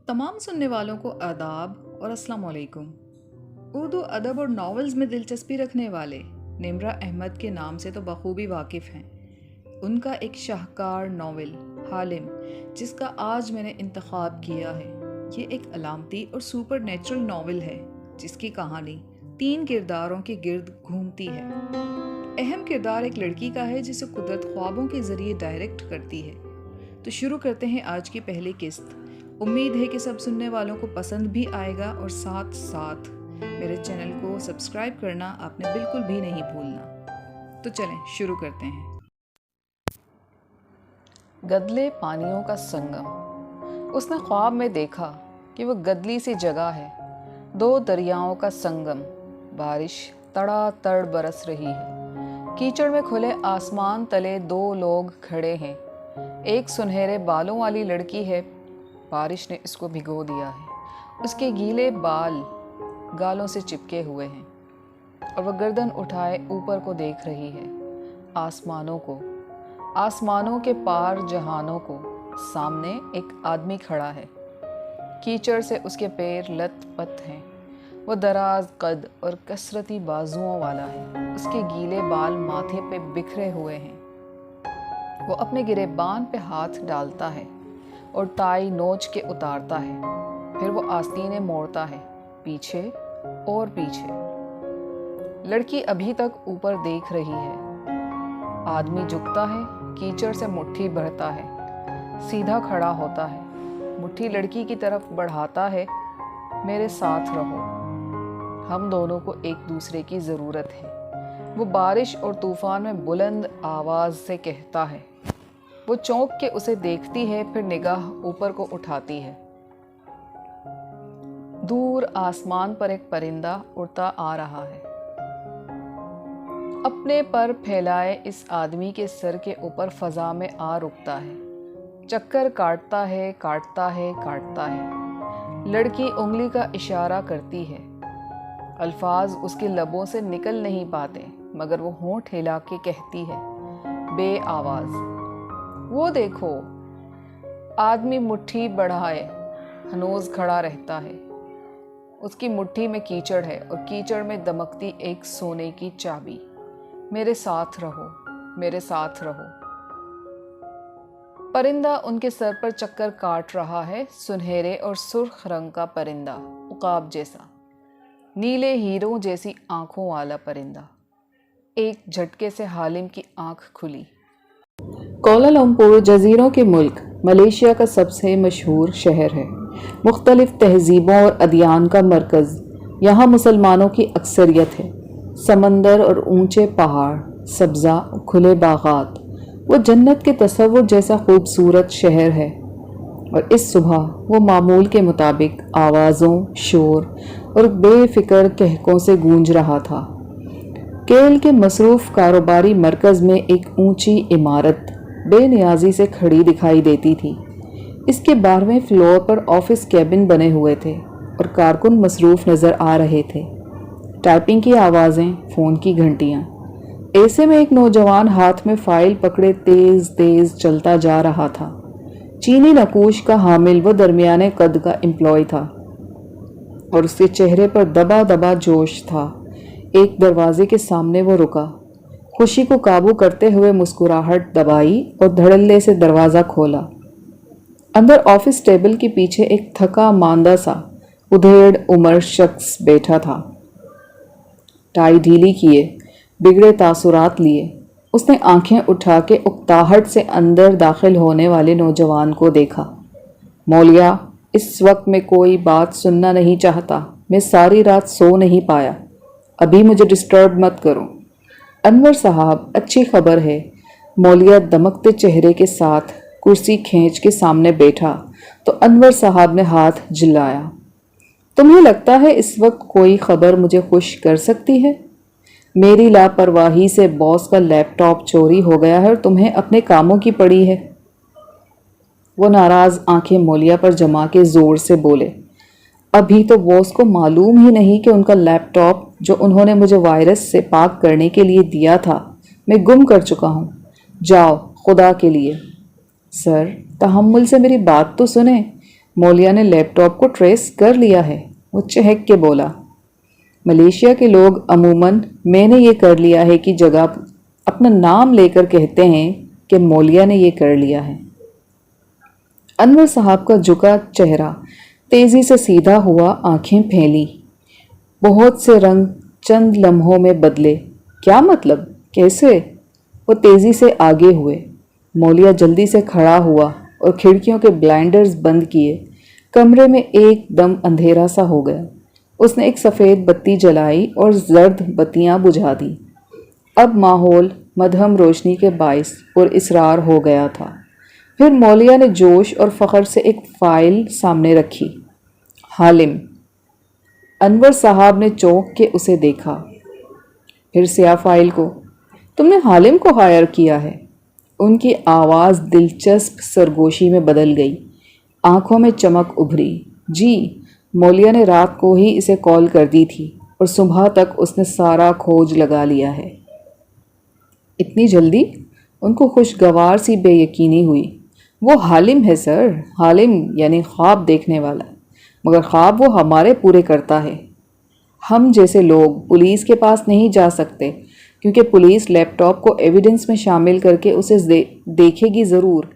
तमाम सुनने वालों को आदाब और अस्सलाम वालेकुम। उर्दू अदब और नॉवेल्स में दिलचस्पी रखने वाले निम्रा अहमद के नाम से तो बखूबी वाकिफ़ हैं। उनका एक शाहकार नावल हालिम, जिसका आज मैंने इंतखाब किया है, ये एक अलामती और सुपर नेचुरल नावल है जिसकी कहानी 3 किरदारों के गिर्द घूमती है। अहम किरदार एक लड़की का है जिसे कुदरत ख्वाबों के ज़रिए डायरेक्ट करती है। तो शुरू करते हैं आज की पहली किस्त। उम्मीद है कि सब सुनने वालों को पसंद भी आएगा और साथ साथ मेरे चैनल को सब्सक्राइब करना आपने बिल्कुल भी नहीं भूलना। तो चलें शुरू करते हैं। गदले पानियों का संगम। उसने ख्वाब में देखा कि वह गदली सी जगह है, 2 दरियाओं का संगम। बारिश तड़ातड़ बरस रही है। कीचड़ में खुले आसमान तले 2 लोग खड़े हैं। एक सुनहरे बालों वाली लड़की है, बारिश ने इसको भिगो दिया है। उसके गीले बाल गालों से चिपके हुए हैं और वह गर्दन उठाए ऊपर को देख रही है, आसमानों को, आसमानों के पार जहानों को। सामने एक आदमी खड़ा है, कीचड़ से उसके पैर लत-पत हैं। वो दराज कद और कसरती बाजुओं वाला है। उसके गीले बाल माथे पे बिखरे हुए हैं। वो अपने गिरेबान पे हाथ डालता है और टाई नोच के उतारता है। फिर वो आस्तीनें मोड़ता है, पीछे और पीछे। लड़की अभी तक ऊपर देख रही है। आदमी झुकता है, कीचड़ से मुट्ठी भरता है, सीधा खड़ा होता है, मुट्ठी लड़की की तरफ बढ़ाता है। मेरे साथ रहो, हम दोनों को एक दूसरे की ज़रूरत है, वो बारिश और तूफान में बुलंद आवाज़ से कहता है। वो चौंक के उसे देखती है, फिर निगाह ऊपर को उठाती है। दूर आसमान पर एक परिंदा उड़ता आ रहा है। अपने पर फैलाए इस आदमी के सर के ऊपर फजा में आ रुकता है। चक्कर काटता है, काटता है, काटता है। लड़की उंगली का इशारा करती है। अल्फाज उसके लबों से निकल नहीं पाते, मगर वो होंठ हिला के कहती है बे आवाज़, वो देखो। आदमी मुट्ठी बढ़ाए हनोज खड़ा रहता है। उसकी मुट्ठी में कीचड़ है और कीचड़ में दमकती एक सोने की चाबी। मेरे साथ रहो, मेरे साथ रहो। परिंदा उनके सर पर चक्कर काट रहा है। सुनहरे और सुर्ख रंग का परिंदा, उकाब जैसा, नीले हीरों जैसी आंखों वाला परिंदा। एक झटके से हालिम की आंख खुली। कोलालमपुर जज़ीरों के मुल्क मलेशिया का सबसे मशहूर शहर है। मुख्तलिफ तहजीबों और अदियान का मरकज़। यहाँ मुसलमानों की अक्सरियत है। समंदर और ऊंचे पहाड़, सब्ज़ा खुले बागात, वो जन्नत के तसव्वुर जैसा खूबसूरत शहर है। और इस सुबह वो मामूल के मुताबिक आवाज़ों, शोर और बेफिक्र कहकों से गूंज रहा था। केल के मसरूफ़ कारोबारी मरकज़ में एक ऊंची इमारत बेनियाजी से खड़ी दिखाई देती थी। इसके 12वें फ्लोर पर ऑफिस कैबिन बने हुए थे और कारकुन मसरूफ़ नज़र आ रहे थे। टाइपिंग की आवाज़ें, फ़ोन की घंटियाँ। ऐसे में एक नौजवान हाथ में फ़ाइल पकड़े तेज़ तेज़ चलता जा रहा था। चीनी नकूश का हामिल वो दरमियाने कद का एम्प्लॉय था और उसके चेहरे पर दबा दबा जोश था। एक दरवाजे के सामने वो रुका, खुशी को काबू करते हुए मुस्कुराहट दबाई और धड़ल्ले से दरवाज़ा खोला। अंदर ऑफिस टेबल के पीछे एक थका मांदा सा उधेड़ उम्र शख्स बैठा था। टाई ढीली किए, बिगड़े तासुरात लिए, उसने आंखें उठा के उकताहट से अंदर दाखिल होने वाले नौजवान को देखा। मौलिया, इस वक्त में कोई बात सुनना नहीं चाहता। मैं सारी रात सो नहीं पाया। अभी मुझे डिस्टर्ब मत करो। अनवर साहब, अच्छी खबर है। मौलिया दमकते चेहरे के साथ कुर्सी खींच के सामने बैठा तो अनवर साहब ने हाथ जिलाया। तुम्हें लगता है इस वक्त कोई खबर मुझे खुश कर सकती है? मेरी लापरवाही से बॉस का लैपटॉप चोरी हो गया है और तुम्हें अपने कामों की पड़ी है। वो नाराज आंखें मौलिया पर जमा के जोर से बोले, अभी तो बॉस को मालूम ही नहीं कि उनका लैपटॉप जो उन्होंने मुझे वायरस से पाक करने के लिए दिया था, मैं गुम कर चुका हूँ। जाओ खुदा के लिए। सर, तहम्मुल से मेरी बात तो सुने। मौलिया ने लैपटॉप को ट्रेस कर लिया है, वो चहक के बोला। मलेशिया के लोग अमूमन मैंने ये कर लिया है की जगह अपना नाम लेकर कहते हैं कि मौलिया ने ये कर लिया है। अनवर साहब का झुका चेहरा तेजी से सीधा हुआ, आंखें फैली। बहुत से रंग चंद लम्हों में बदले। क्या मतलब? कैसे? वो तेजी से आगे हुए। मौलिया जल्दी से खड़ा हुआ और खिड़कियों के ब्लाइंडर्स बंद किए। कमरे में एकदम अंधेरा सा हो गया। उसने एक सफ़ेद बत्ती जलाई और जर्द बत्तियां बुझा दी। अब माहौल मध्यम रोशनी के बाइस पुरअसरार हो गया था। फिर मौलिया ने जोश और फ़ख्र से एक फ़ाइल सामने रखी। हालिम। अनवर साहब ने चौंक के उसे देखा, फिर स्याह फाइल को। तुमने हालिम को हायर किया है? उनकी आवाज़ दिलचस्प सरगोशी में बदल गई। आंखों में चमक उभरी। जी, मौलिया ने रात को ही इसे कॉल कर दी थी और सुबह तक उसने सारा खोज लगा लिया है। इतनी जल्दी? उनको खुशगवार सी बेयकीनी हुई। वो हालिम है सर, हालिम यानी ख्वाब देखने वाला, मगर ख्वाब वो हमारे पूरे करता है। हम जैसे लोग पुलिस के पास नहीं जा सकते क्योंकि पुलिस लैपटॉप को एविडेंस में शामिल करके उसे देखेगी ज़रूर